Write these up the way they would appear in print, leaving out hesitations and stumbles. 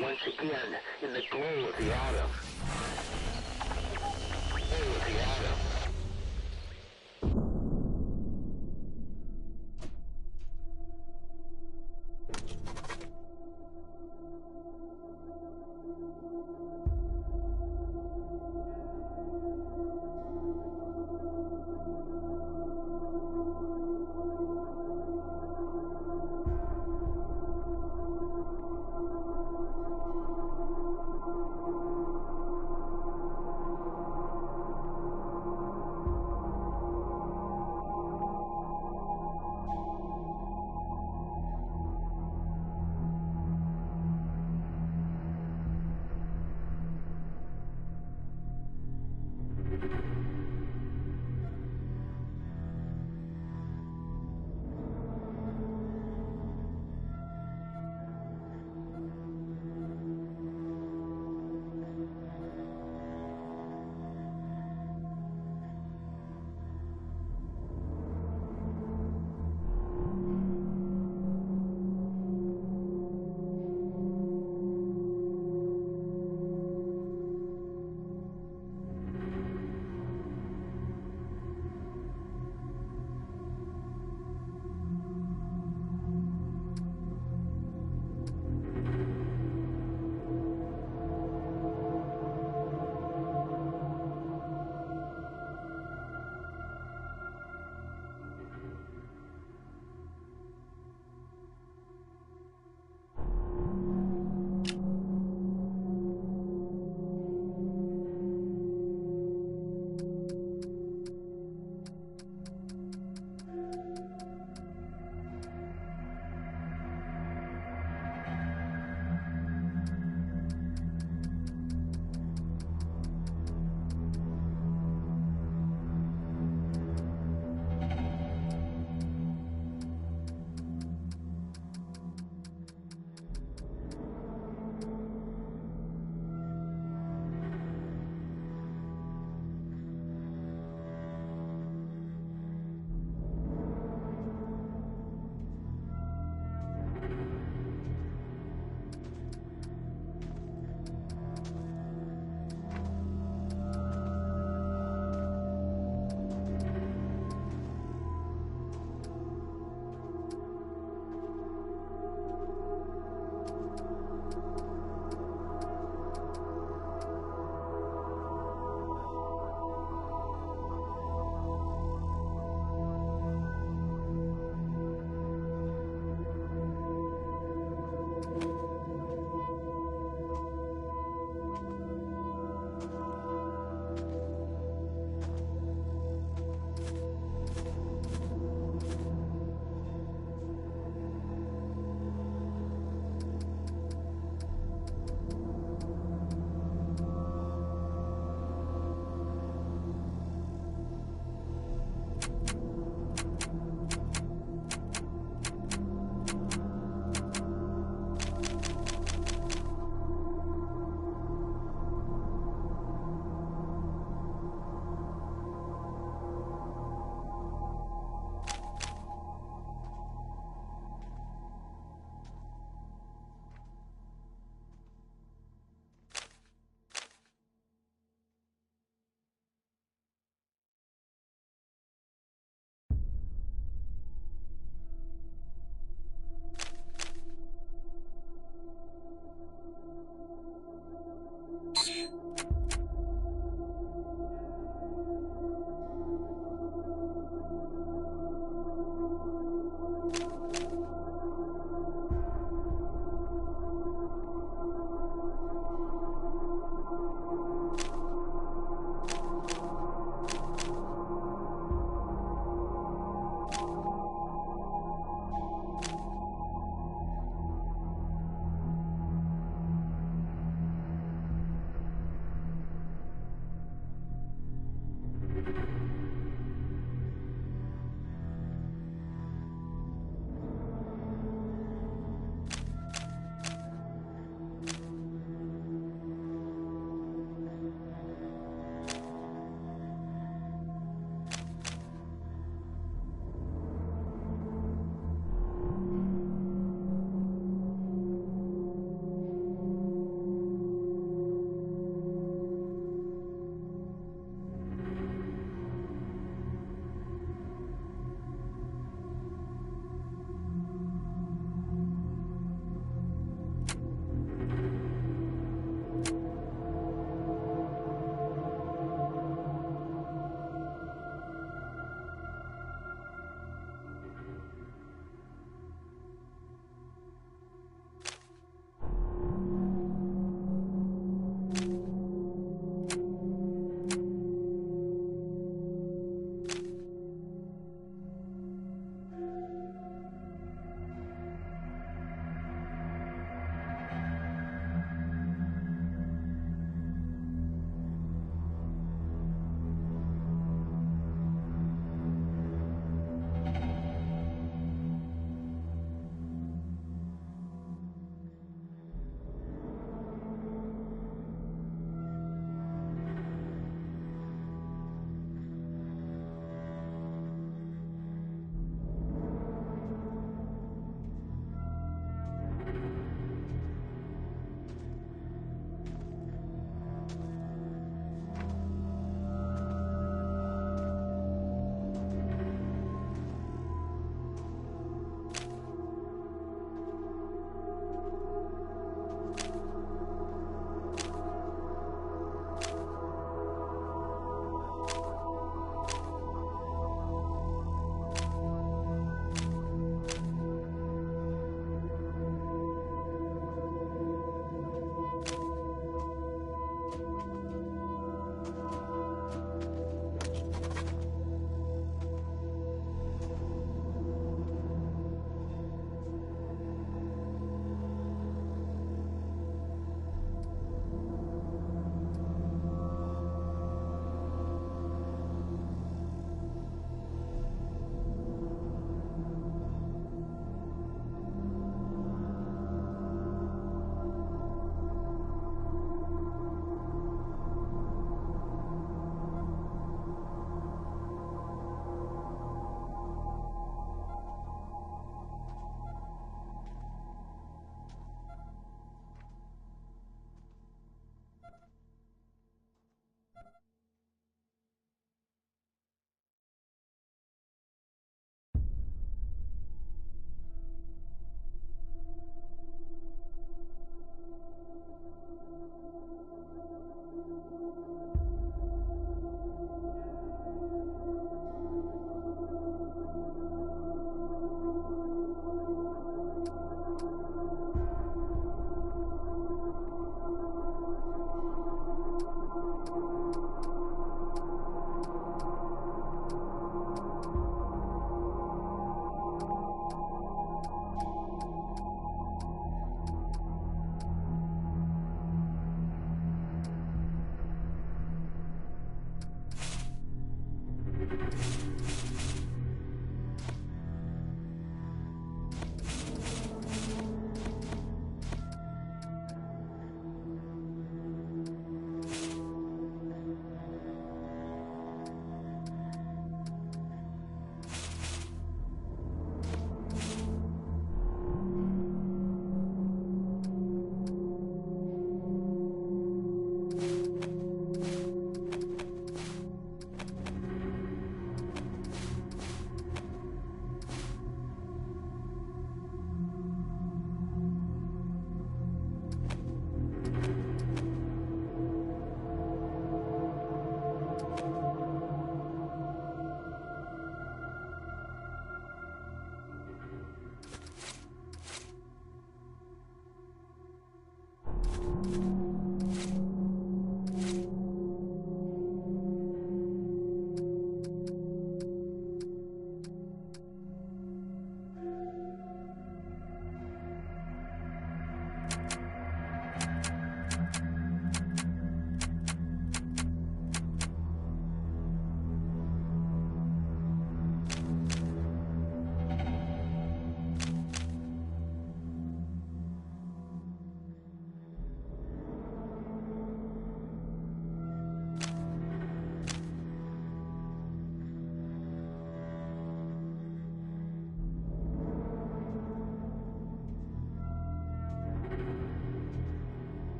once again in the glow of the autumn. Glow of the autumn.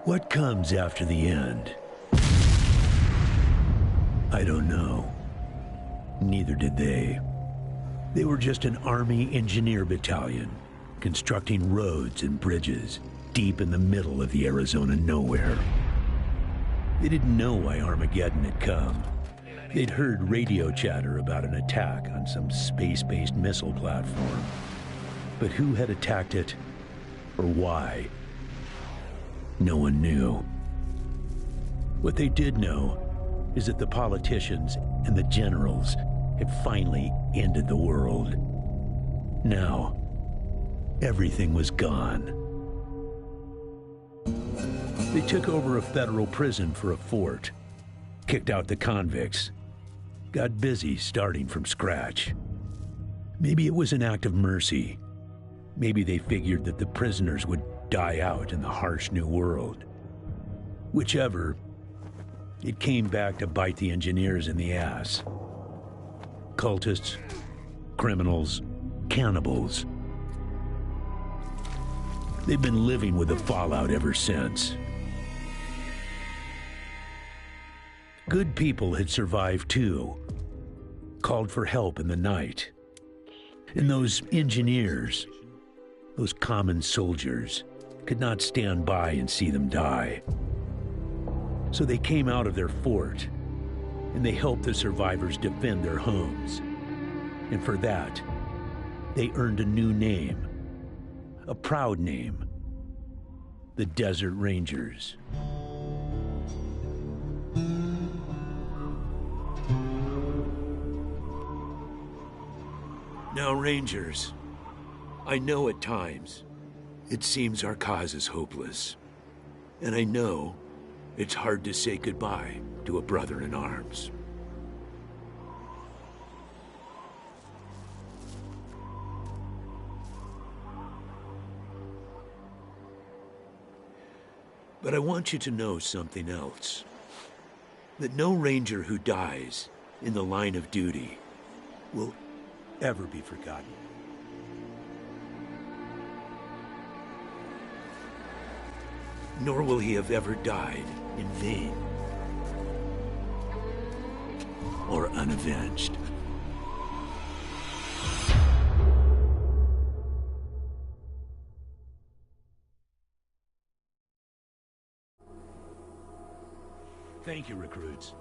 What comes after the end? I don't know. Neither did they. They were just an Army engineer battalion, constructing roads and bridges deep in the middle of the Arizona nowhere. They didn't know why Armageddon had come. They'd heard radio chatter about an attack on some space-based missile platform. But who had attacked it, or why? No one knew. What they did know is that the politicians and the generals had finally ended the world. Now, everything was gone. They took over a federal prison for a fort, kicked out the convicts, got busy starting from scratch. Maybe it was an act of mercy. Maybe they figured that the prisoners would die out in the harsh new world. Whichever, it came back to bite the engineers in the ass. Cultists, criminals, cannibals. They've been living with the fallout ever since. Good people had survived too, called for help in the night. And those engineers, those common soldiers, could not stand by and see them die. So they came out of their fort, and they helped the survivors defend their homes. And for that, they earned a new name, a proud name, the Desert Rangers. Now, Rangers, I know at times it seems our cause is hopeless. And I know it's hard to say goodbye to a brother in arms. But I want you to know something else. That no Ranger who dies in the line of duty will ever be forgotten. Nor will he have ever died in vain or unavenged. Thank you, recruits.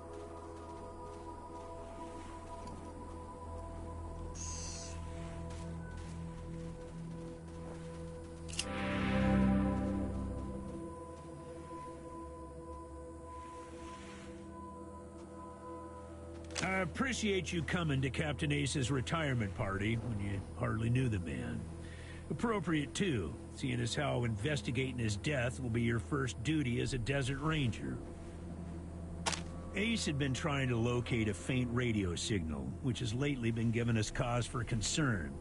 I appreciate you coming to Captain Ace's retirement party when you hardly knew the man. Appropriate, too, seeing as how investigating his death will be your first duty as a Desert Ranger. Ace had been trying to locate a faint radio signal, which has lately been giving us cause for concern.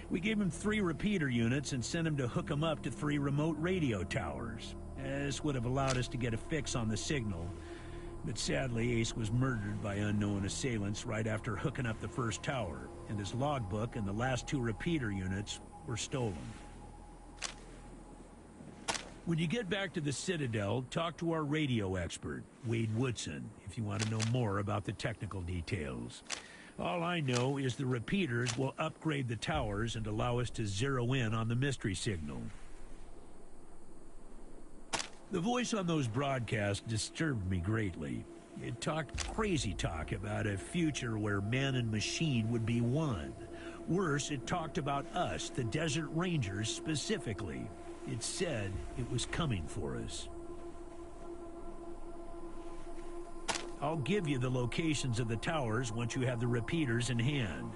We gave him 3 repeater units and sent him to hook them up to 3 remote radio towers. This would have allowed us to get a fix on the signal. But sadly, Ace was murdered by unknown assailants right after hooking up the first tower, and his logbook and the last 2 repeater units were stolen. When you get back to the Citadel, talk to our radio expert, Wade Woodson, if you want to know more about the technical details. All I know is the repeaters will upgrade the towers and allow us to zero in on the mystery signal. The voice on those broadcasts disturbed me greatly. It talked crazy talk about a future where man and machine would be one. Worse, it talked about us, the Desert Rangers, specifically. It said it was coming for us. I'll give you the locations of the towers once you have the repeaters in hand.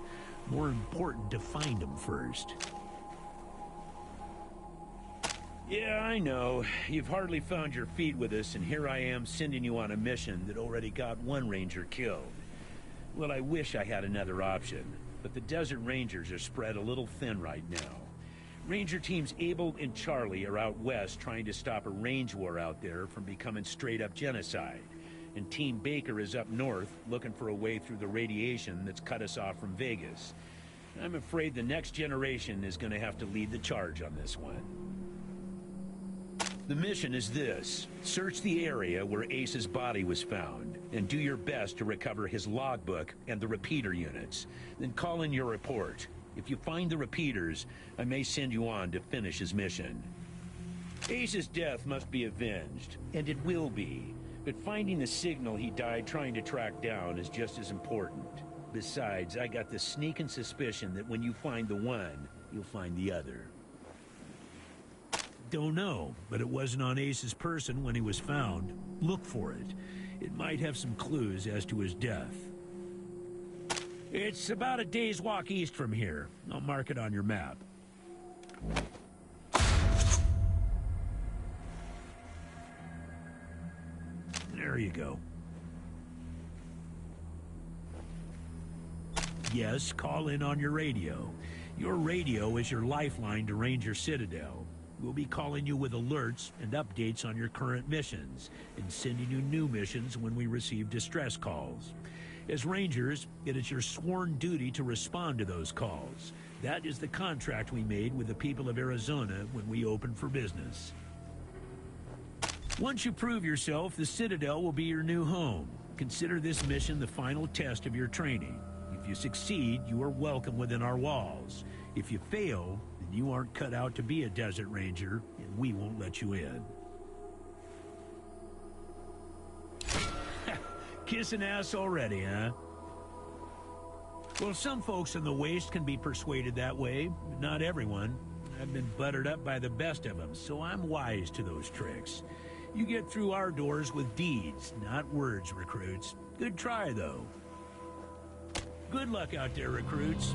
More important to find them first. Yeah, I know. You've hardly found your feet with us, and here I am sending you on a mission that already got 1 Ranger killed. Well, I wish I had another option, but the Desert Rangers are spread a little thin right now. Ranger teams Abel and Charlie are out west trying to stop a range war out there from becoming straight-up genocide. And Team Baker is up north looking for a way through the radiation that's cut us off from Vegas. I'm afraid the next generation is going to have to lead the charge on this one. The mission is this: search the area where Ace's body was found, and do your best to recover his logbook and the repeater units. Then call in your report. If you find the repeaters, I may send you on to finish his mission. Ace's death must be avenged, and it will be. But finding the signal he died trying to track down is just as important. Besides, I got the sneaking suspicion that when you find the one, you'll find the other. Don't know, but it wasn't on Ace's person when he was found. Look for it. It might have some clues as to his death. It's about a day's walk east from here. I'll mark it on your map. There you go. Yes, call in on your radio. Your radio is your lifeline to Ranger Citadel. We'll be calling you with alerts and updates on your current missions, and sending you new missions when we receive distress calls. As Rangers, it is your sworn duty to respond to those calls. That is the contract we made with the people of Arizona when we opened for business. Once you prove yourself, the Citadel will be your new home. Consider this mission the final test of your training. If you succeed, you are welcome within our walls. If you fail, then you aren't cut out to be a Desert Ranger, and we won't let you in. Kissing ass already, huh? Well, some folks in the Waste can be persuaded that way, but not everyone. I've been buttered up by the best of them, so I'm wise to those tricks. You get through our doors with deeds, not words, recruits. Good try, though. Good luck out there, recruits.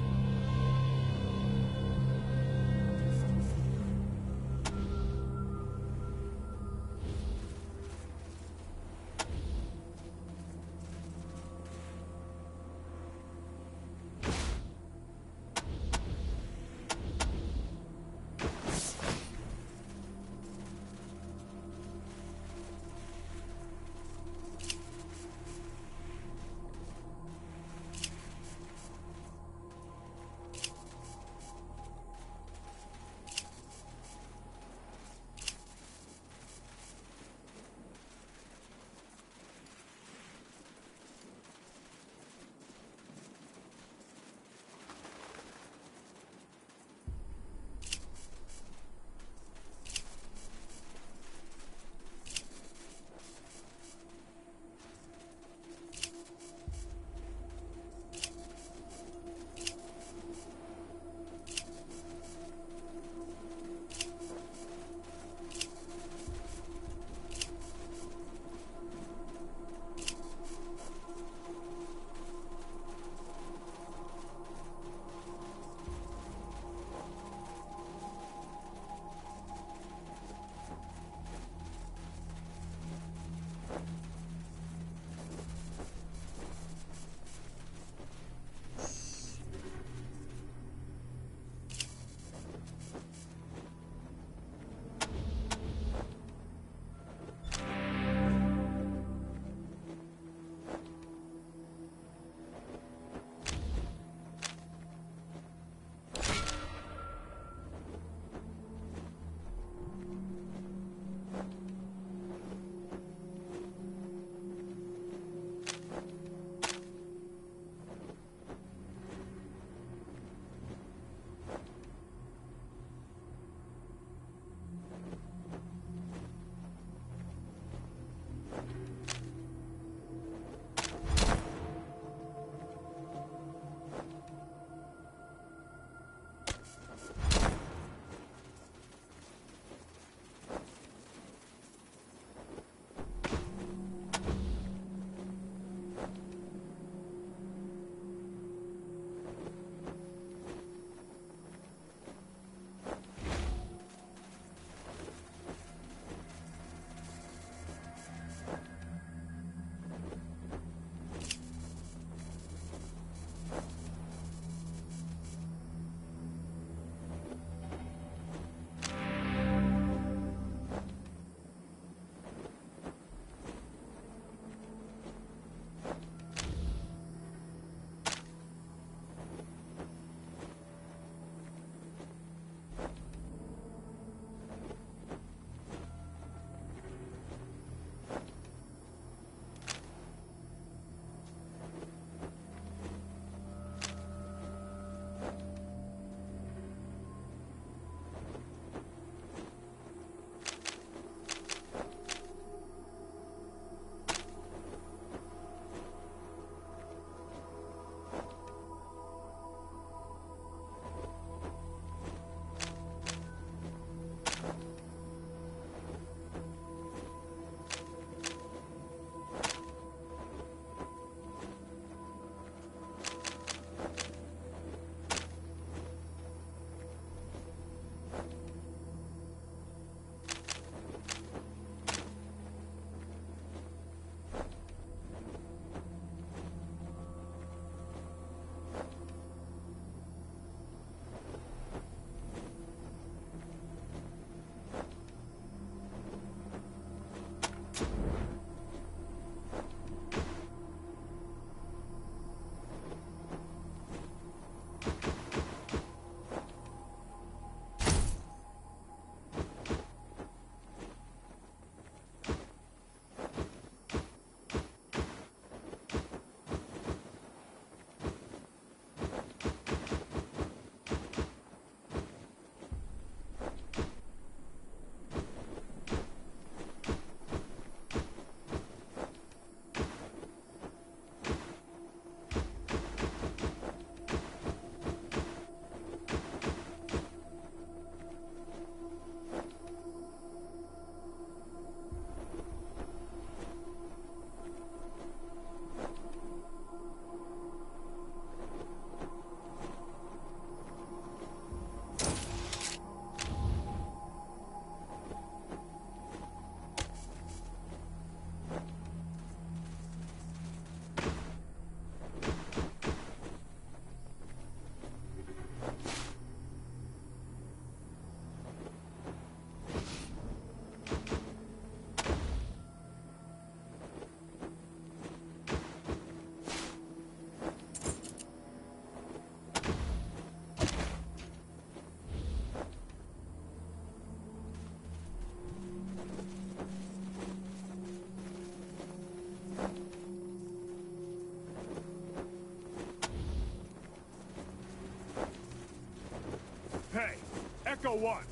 what?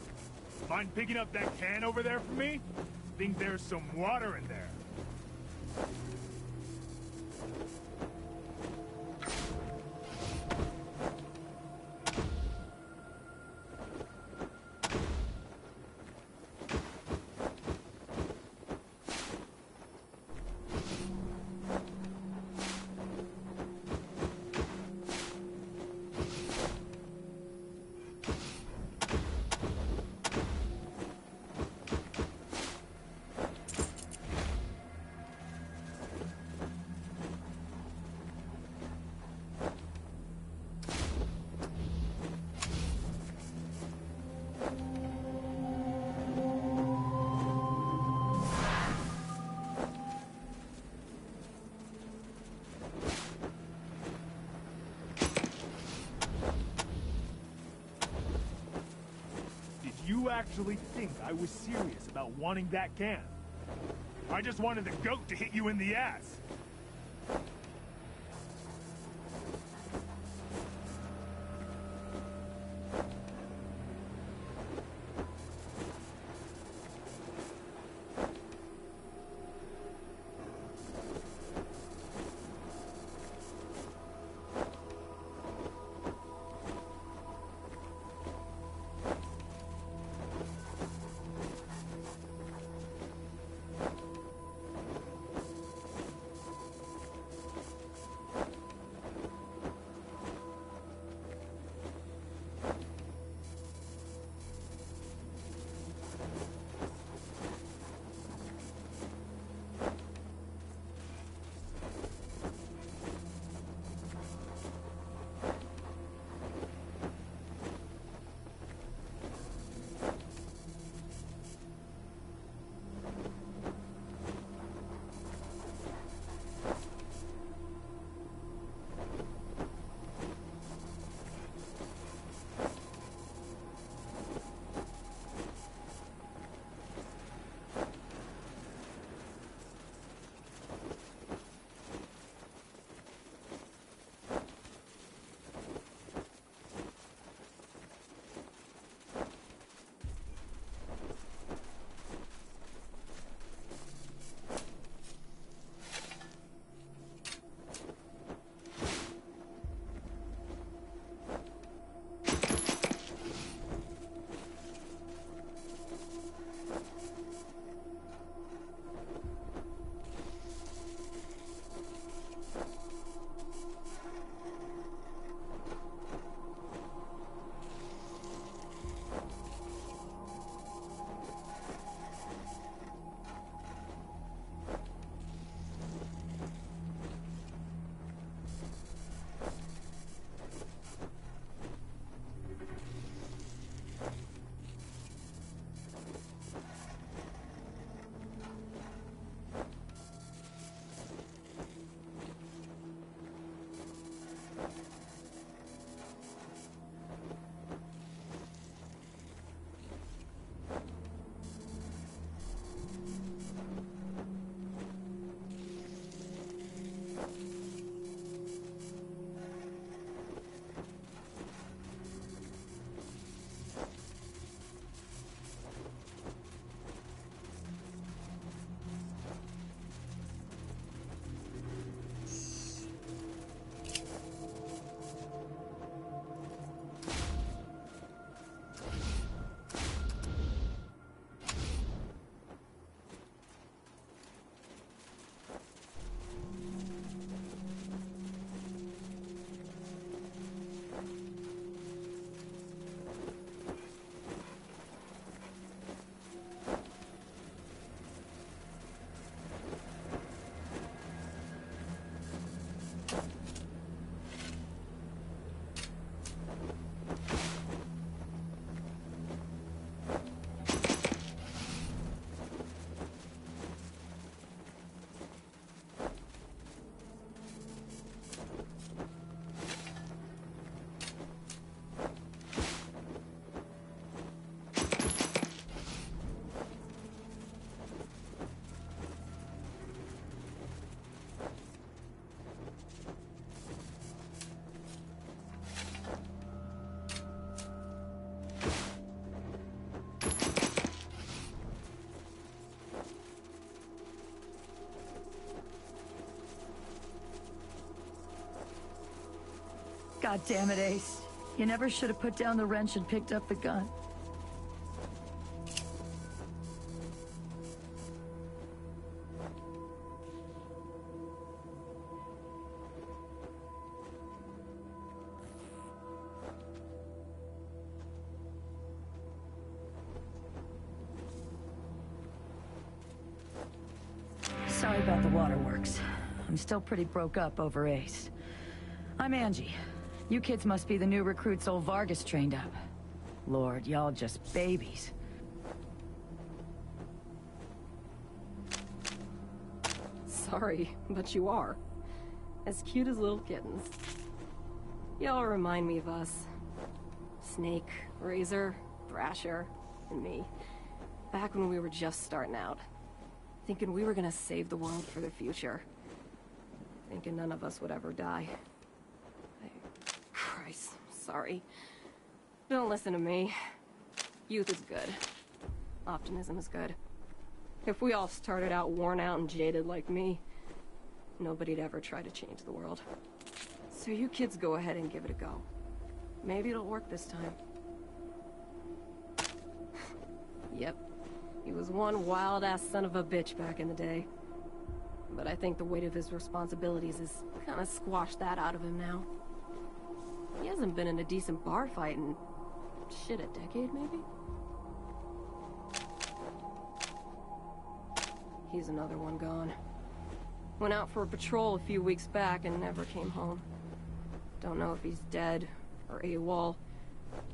Mind picking up that can over there for me? Think there's some water in there. You actually think I was serious about wanting that can? I just wanted the goat to hit you in the ass. God damn it, Ace. You never should have put down the wrench and picked up the gun. Sorry about the waterworks. I'm still pretty broke up over Ace. I'm Angie. You kids must be the new recruits old Vargas trained up. Lord, y'all just babies. Sorry, but you are. As cute as little kittens. Y'all remind me of us. Snake, Razor, Thrasher, and me. Back when we were just starting out. Thinking we were gonna save the world for the future. Thinking none of us would ever die. Christ, sorry. Don't listen to me. Youth is good. Optimism is good. If we all started out worn out and jaded like me, nobody'd ever try to change the world. So you kids go ahead and give it a go. Maybe it'll work this time. Yep. He was one wild-ass son of a bitch back in the day. But I think the weight of his responsibilities has kind of squashed that out of him now. He hasn't been in a decent bar fight in... shit, a decade, maybe? He's another one gone. Went out for a patrol a few weeks back and never came home. Don't know if he's dead, or AWOL,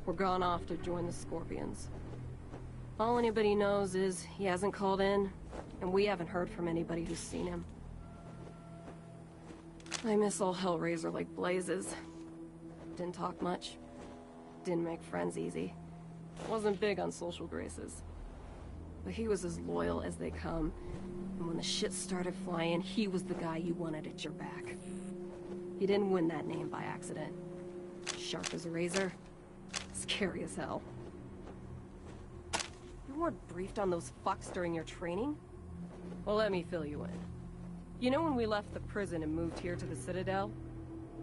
or gone off to join the Scorpions. All anybody knows is he hasn't called in, and we haven't heard from anybody who's seen him. I miss old Hellraiser like blazes. Didn't talk much. Didn't make friends easy. Wasn't big on social graces. But he was as loyal as they come, and when the shit started flying, he was the guy you wanted at your back. He didn't win that name by accident. Sharp as a razor, scary as hell. You weren't briefed on those fucks during your training? Well, let me fill you in. You know when we left the prison and moved here to the Citadel?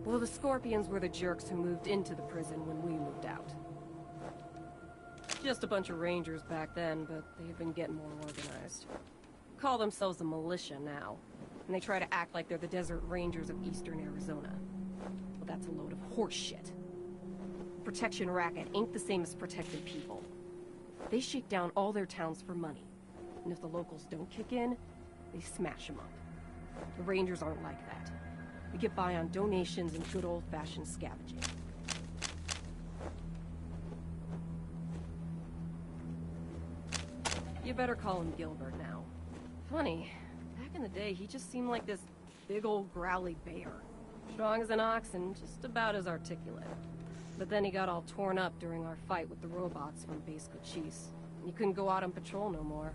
Well, the Scorpions were the jerks who moved into the prison when we moved out. Just a bunch of rangers back then, but they've been getting more organized. Call themselves a militia now, and they try to act like they're the Desert Rangers of Eastern Arizona. Well, that's a load of horse shit. Protection racket ain't the same as protecting people. They shake down all their towns for money, and if the locals don't kick in, they smash them up. The Rangers aren't like that. They get by on donations and good old-fashioned scavenging. You better call him Gilbert now. Funny, back in the day, he just seemed like this big old growly bear. Strong as an ox and just about as articulate. But then he got all torn up during our fight with the robots from Base Cochise. He couldn't go out on patrol no more.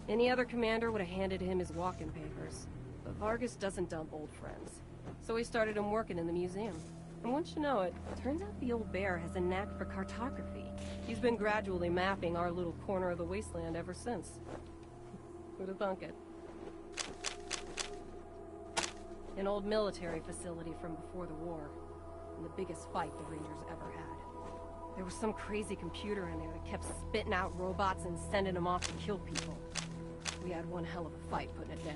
Any other commander would have handed him his walking papers. But Vargas doesn't dump old friends. So he started him working in the museum. And once you know it, turns out the old bear has a knack for cartography. He's been gradually mapping our little corner of the Wasteland ever since. Who'd have thunk it? An old military facility from before the war. And the biggest fight the Rangers ever had. There was some crazy computer in there that kept spitting out robots and sending them off to kill people. We had one hell of a fight putting it down.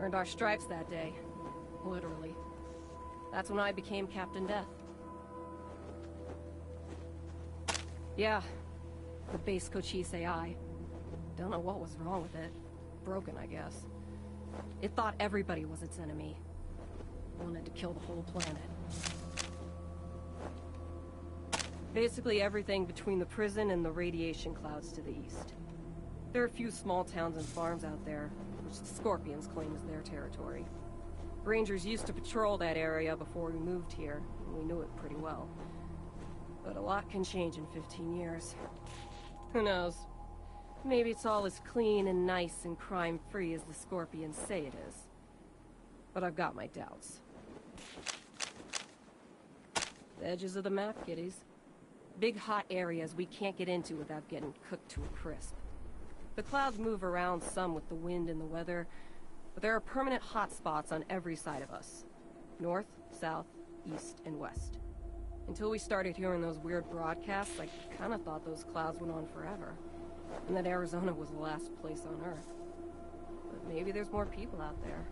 Earned our stripes that day. Literally. That's when I became Captain Death. Yeah. The Base Cochise AI. Don't know what was wrong with it. Broken, I guess. It thought everybody was its enemy. Wanted to kill the whole planet. Basically everything between the prison and the radiation clouds to the east. There are a few small towns and farms out there, which the Scorpions claim is their territory. Rangers used to patrol that area before we moved here, and we knew it pretty well. But a lot can change in 15 years. Who knows? Maybe it's all as clean and nice and crime-free as the Scorpions say it is. But I've got my doubts. The edges of the map, kiddies. Big hot areas we can't get into without getting cooked to a crisp. The clouds move around some with the wind and the weather, but there are permanent hot spots on every side of us. North, south, east and west. Until we started hearing those weird broadcasts, I kind of thought those clouds went on forever, and that Arizona was the last place on Earth. But maybe there's more people out there.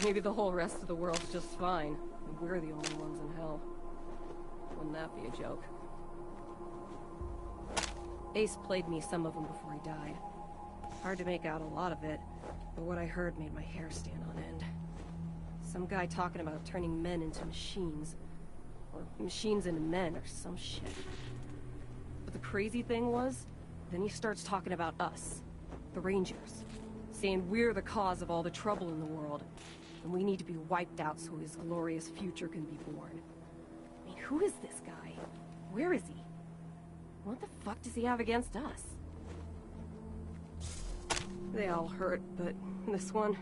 Maybe the whole rest of the world's just fine, and we're the only ones in hell. Wouldn't that be a joke? Ace played me some of them before he died. Hard to make out a lot of it, but what I heard made my hair stand on end. Some guy talking about turning men into machines. Or machines into men, or some shit. But the crazy thing was, then he starts talking about us, the Rangers, saying we're the cause of all the trouble in the world, and we need to be wiped out so his glorious future can be born. I mean, who is this guy? Where is he? What the fuck does he have against us? They all hurt, but this one...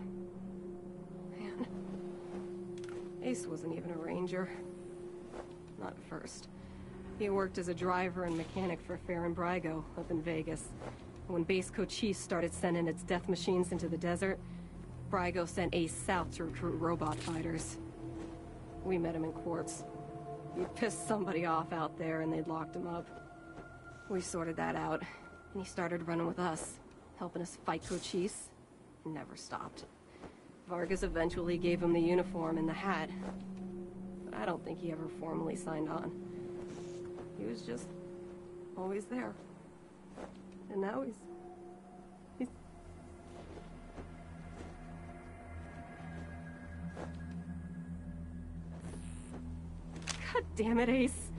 Man... Ace wasn't even a ranger. Not at first. He worked as a driver and mechanic for Farron Brygo up in Vegas. When Base Cochise started sending its death machines into the desert, Brygo sent Ace south to recruit robot fighters. We met him in Quartz. He pissed somebody off out there and they'd locked him up. We sorted that out, and he started running with us, helping us fight Cochise. Never stopped. Vargas eventually gave him the uniform and the hat. But I don't think he ever formally signed on. He was just always there. And now he's... God damn it, Ace.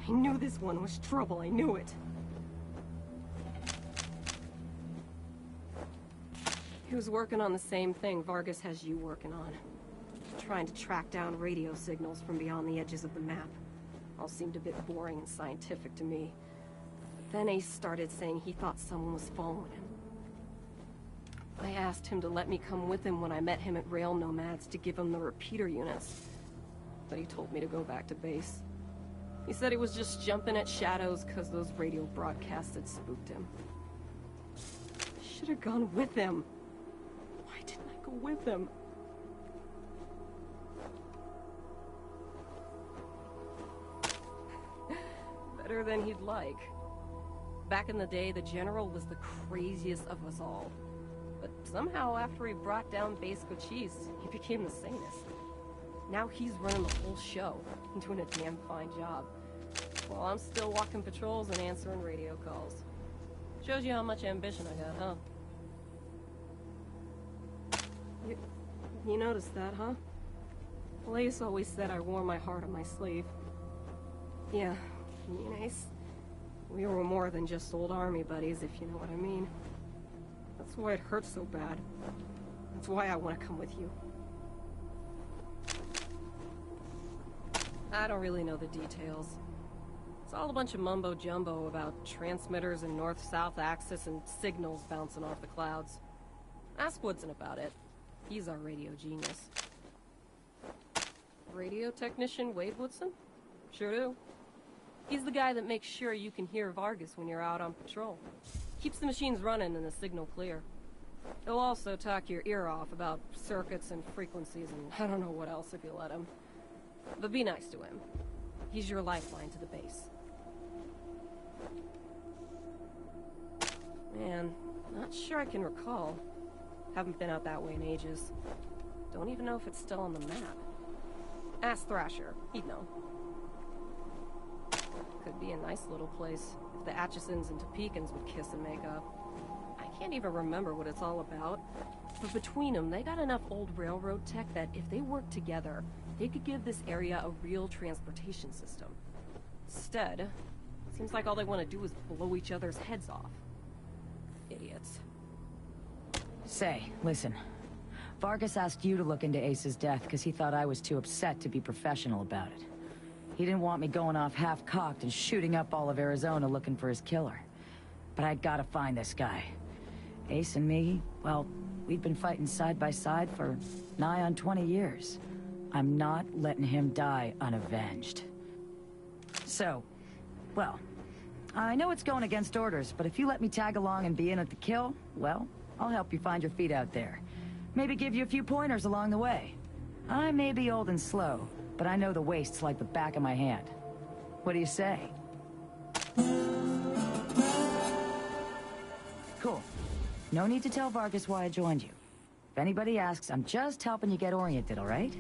I knew this one was trouble, I knew it. He was working on the same thing Vargas has you working on. Trying to track down radio signals from beyond the edges of the map. All seemed a bit boring and scientific to me. But then Ace started saying he thought someone was following him. I asked him to let me come with him when I met him at Rail Nomads to give him the repeater units. But he told me to go back to base. He said he was just jumping at shadows because those radio broadcasts had spooked him. I should have gone with him. Why didn't I go with him? Better than he'd like. Back in the day, the General was the craziest of us all. But somehow, after he brought down Base Cochise, he became the sanest. Now he's running the whole show, and doing a damn fine job. While I'm still walking patrols and answering radio calls. Shows you how much ambition I got, huh? You noticed that, huh? Well, Ace always said I wore my heart on my sleeve. Yeah, me and Ace, we were more than just old army buddies, if you know what I mean. That's why it hurts so bad. That's why I want to come with you. I don't really know the details. It's all a bunch of mumbo-jumbo about transmitters and north-south axis and signals bouncing off the clouds. Ask Woodson about it. He's our radio genius. Radio technician Wade Woodson? Sure do. He's the guy that makes sure you can hear Vargas when you're out on patrol. Keeps the machines running and the signal clear. He'll also talk your ear off about circuits and frequencies and I don't know what else if you let him. But be nice to him. He's your lifeline to the base. Man, not sure I can recall. Haven't been out that way in ages. Don't even know if it's still on the map. Ask Thrasher, he'd know. Could be a nice little place, if the Atchisons and Topekans would kiss and make up. I can't even remember what it's all about, but between them, they got enough old railroad tech that if they worked together, they could give this area a real transportation system. Instead, seems like all they want to do is blow each other's heads off. Idiots. Say, listen. Vargas asked you to look into Ace's death because he thought I was too upset to be professional about it. He didn't want me going off half-cocked and shooting up all of Arizona looking for his killer. But I'd gotta find this guy. Ace and me, well, we've been fighting side by side for nigh on 20 years. I'm not letting him die unavenged. So, well, I know it's going against orders, but if you let me tag along and be in at the kill, well, I'll help you find your feet out there. Maybe give you a few pointers along the way. I may be old and slow, but but I know the wastes like the back of my hand. What do you say? Cool. No need to tell Vargas why I joined you. If anybody asks, I'm just helping you get oriented, all right?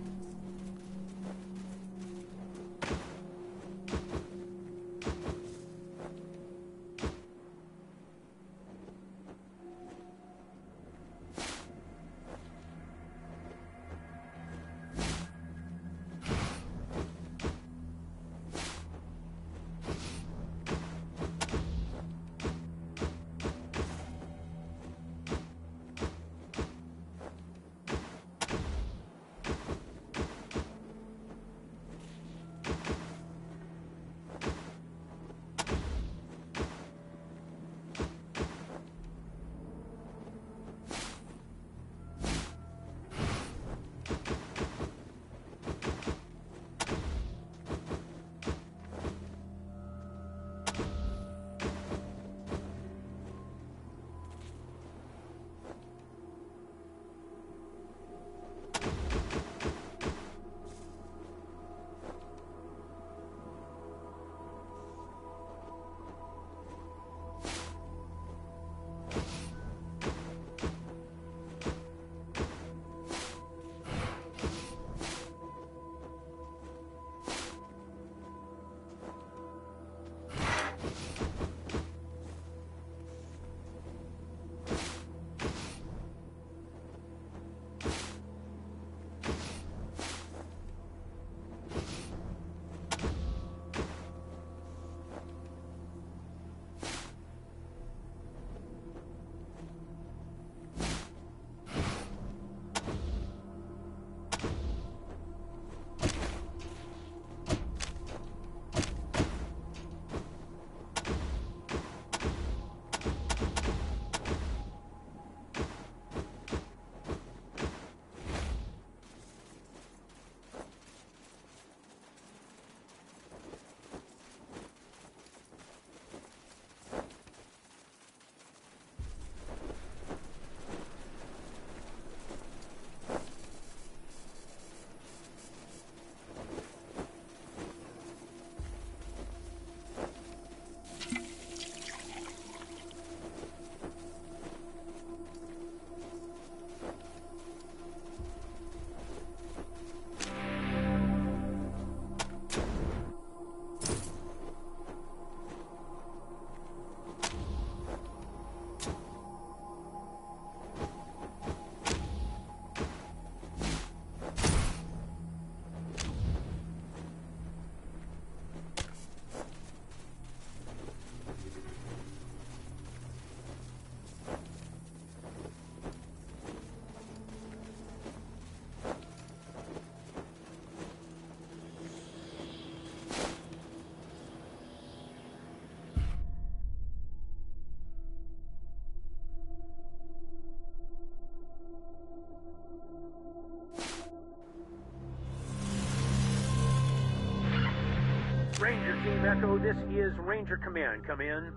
Ranger Team Echo, this is Ranger Command. Come in.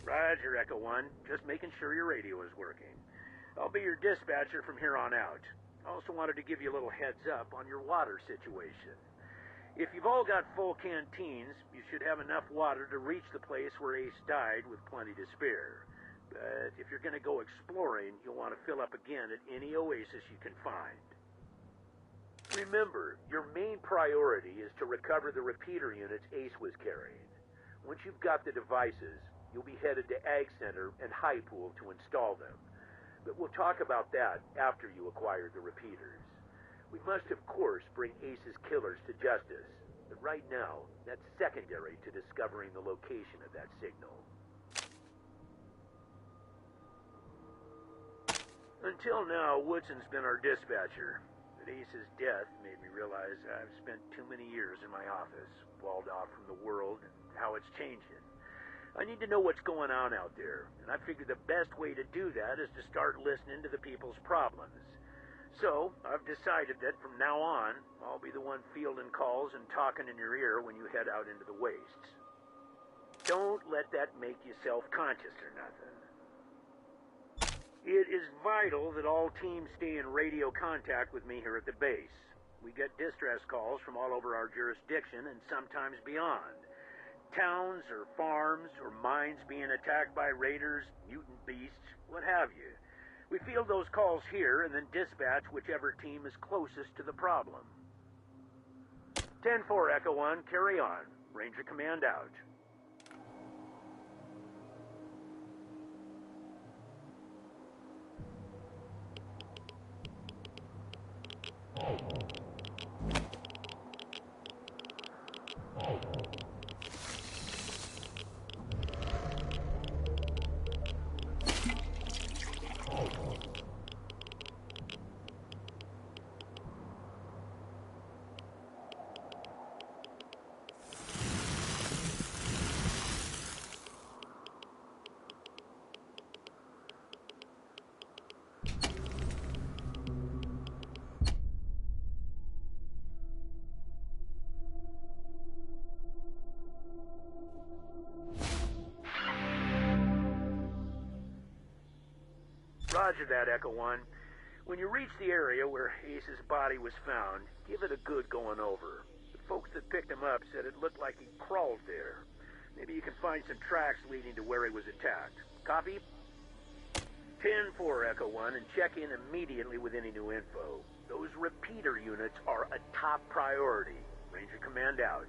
Roger, Echo 1. Just making sure your radio is working. I'll be your dispatcher from here on out. I also wanted to give you a little heads up on your water situation. If you've all got full canteens, you should have enough water to reach the place where Ace died with plenty to spare. But if you're going to go exploring, you'll want to fill up again at any oasis you can find. Remember, your main priority is to recover the repeater units Ace was carrying. Once you've got the devices, you'll be headed to Ag Center and High Pool to install them. But we'll talk about that after you acquire the repeaters. We must, of course, bring Ace's killers to justice. But right now, that's secondary to discovering the location of that signal. Until now, Woodson's been our dispatcher. But Ace's death made me realize I've spent too many years in my office, walled off from the world and how it's changing. I need to know what's going on out there, and I figured the best way to do that is to start listening to the people's problems. So, I've decided that from now on, I'll be the one fielding calls and talking in your ear when you head out into the wastes. Don't let that make you self-conscious or nothing. It is vital that all teams stay in radio contact with me here at the base. We get distress calls from all over our jurisdiction and sometimes beyond. Towns or farms or mines being attacked by raiders, mutant beasts, what have you. We field those calls here and then dispatch whichever team is closest to the problem. 10-4, Echo 1, carry on. Ranger Command out. Roger that, Echo 1. When you reach the area where Ace's body was found, give it a good going over. The folks that picked him up said it looked like he crawled there. Maybe you can find some tracks leading to where he was attacked. Copy? 10-4, Echo 1, and check in immediately with any new info. Those repeater units are a top priority. Ranger Command out.